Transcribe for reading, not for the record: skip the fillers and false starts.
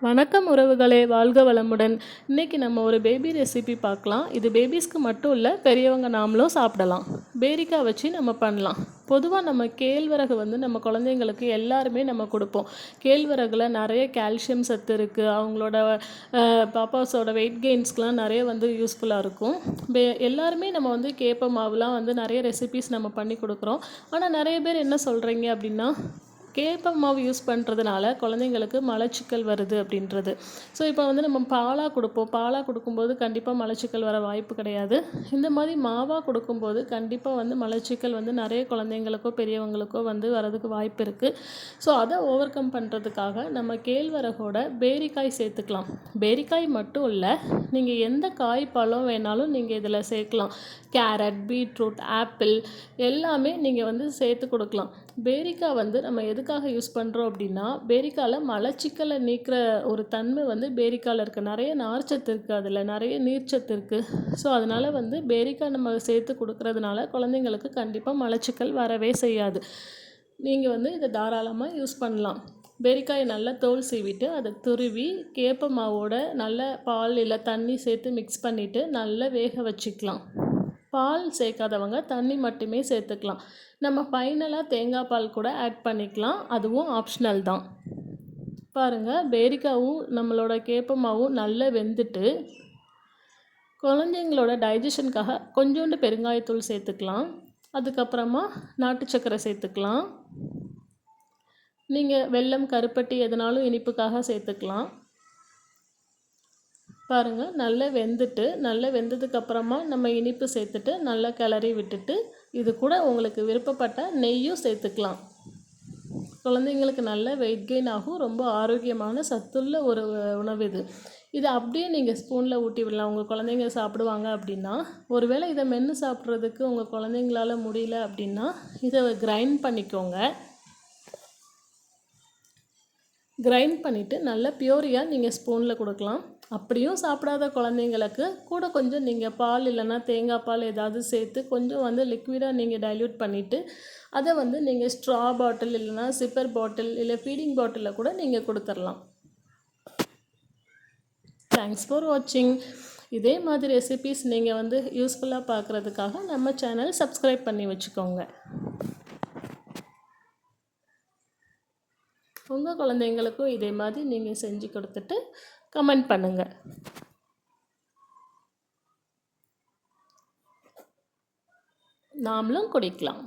வணக்கம் உறவுகளே, வாழ்க வளமுடன். இன்றைக்கி நம்ம ஒரு பேபி ரெசிபி பார்க்கலாம். இது பேபிஸ்க்கு மட்டும் இல்லை, பெரியவங்க நாமளும் சாப்பிடலாம். பேரிக்காய் வச்சு நம்ம பண்ணலாம். பொதுவாக நம்ம கேழ்வரகு நம்ம குழந்தைங்களுக்கு எல்லாருமே நம்ம கொடுப்போம். கேழ்வரகுல நிறைய கால்சியம் சத்து இருக்குது. அவங்களோட பாப்பாஸோட வெயிட் கெயின்ஸ்க்கெலாம் நிறைய யூஸ்ஃபுல்லாக இருக்கும். எல்லாருமே நம்ம கேப்ப மாவுலாம் நிறைய ரெசிபிஸ் நம்ம பண்ணி கொடுக்குறோம். ஆனால் நிறைய பேர் என்ன சொல்கிறீங்க அப்படின்னா, கேப்ப மாவு யூஸ் பண்ணுறதுனால குழந்தைங்களுக்கு மலச்சிக்கல் வருது அப்படின்றது. ஸோ இப்போ நம்ம பாலாக கொடுப்போம். பாலாக கொடுக்கும்போது கண்டிப்பாக மலச்சிக்கல் வர வாய்ப்பு கிடையாது. இந்த மாதிரி மாவாக கொடுக்கும்போது கண்டிப்பாக மலச்சிக்கல் நிறைய குழந்தைங்களுக்கோ பெரியவங்களுக்கோ வரதுக்கு வாய்ப்பு இருக்குது. ஸோ அதை ஓவர் கம் பண்ணுறதுக்காக நம்ம கேழ்வரகோட பேரிக்காய் சேர்த்துக்கலாம். பேரிக்காய் மட்டும் இல்லை, நீங்கள் எந்த காய் பழம் வேணாலும் நீங்கள் இதில் சேர்க்கலாம். கேரட், பீட்ரூட், ஆப்பிள் எல்லாமே நீங்கள் சேர்த்து கொடுக்கலாம். பேரிக்காய் நம்ம எதுக்காக யூஸ் பண்ணுறோம் அப்படின்னா, பேரிக்காயில் மலச்சிக்கலை நீக்கிற ஒரு தன்மை பேரிக்காயில் இருக்குது. நிறைய நார்ச்சத்து இருக்குது, அதில் நிறைய நீர்ச்சத்து இருக்குது. ஸோ அதனால் பேரிக்காய் நம்ம சேர்த்து கொடுக்கறதுனால குழந்தைங்களுக்கு கண்டிப்பாக மலச்சிக்கல் வரவே செய்யாது. நீங்கள் இதை தாராளமாக யூஸ் பண்ணலாம். பேரிக்காயை நல்லா தோல் சீவிட்டு அதை துருவி கேப்ப மாவோட நல்ல பால் இல்லை தண்ணி சேர்த்து மிக்ஸ் பண்ணிவிட்டு நல்லா வேக வச்சுக்கலாம். பால் சேர்க்காதவங்க தண்ணி மட்டுமே சேர்த்துக்கலாம். நம்ம ஃபைனலாக தேங்காய் பால் கூட ஆட் பண்ணிக்கலாம், அதுவும் ஆப்ஷனல் தான். பாருங்கள், பேரிக்காவும் நம்மளோட கேப்பமாவும் நல்லா வெந்துட்டு, குழந்தைங்களோட டைஜஷனுக்காக கொஞ்சோண்டு பெருங்காயத்தூள் சேர்த்துக்கலாம். அதுக்கப்புறமா நாட்டு சர்க்கரை சேர்த்துக்கலாம். நீங்கள் வெல்லம், கருப்பட்டி எதனாலும் இனிப்புக்காக சேர்த்துக்கலாம். பாருங்கள், நல்லா வெந்ததுக்கப்புறமா நம்ம இனிப்பு சேர்த்துட்டு நல்லா கிளறி விட்டுட்டு, இது கூட உங்களுக்கு விருப்பப்பட்ட நெய்யும் சேர்த்துக்கலாம். குழந்தைங்களுக்கு நல்ல வெயிட் கெயின் ஆகும். ரொம்ப ஆரோக்கியமான சத்துள்ள ஒரு உணவு இது. இதை அப்படியே நீங்கள் ஸ்பூனில் ஊட்டி விடலாம். உங்கள் குழந்தைங்க சாப்பிடுவாங்க அப்படின்னா, ஒருவேளை இதை மென்று சாப்பிட்றதுக்கு உங்கள் குழந்தைங்களால முடியல அப்படின்னா, இதை கிரைண்ட் பண்ணிக்கோங்க. கிரைண்ட் பண்ணிவிட்டு நல்லா பியூரியாக நீங்கள் ஸ்பூனில் கொடுக்கலாம். அப்படியும் சாப்பிடாத குழந்தைங்களுக்கு கூட கொஞ்சம் நீங்கள் பால் இல்லைன்னா தேங்காய் பால் ஏதாவது சேர்த்து கொஞ்சம் லிக்விடாக நீங்கள் டைல்யூட் பண்ணிவிட்டு அதை நீங்கள் ஸ்ட்ரா பாட்டில் இல்லைன்னா சிப்பர் பாட்டில் இல்லை ஃபீடிங் பாட்டிலில் கூட நீங்கள் கொடுத்துடலாம். தேங்க்ஸ் ஃபார் வாட்சிங். இதே மாதிரி ரெசிபீஸ் நீங்கள் யூஸ்ஃபுல்லாக பார்க்குறதுக்காக நம்ம சேனல் சப்ஸ்கிரைப் பண்ணி வச்சுக்கோங்க. உங்கள் குழந்தைங்களுக்கும் இதே மாதிரி நீங்கள் செஞ்சு கொடுத்துட்டு கமெண்ட் பண்ணுங்கள். நாமளும் குடிக்கலாம்.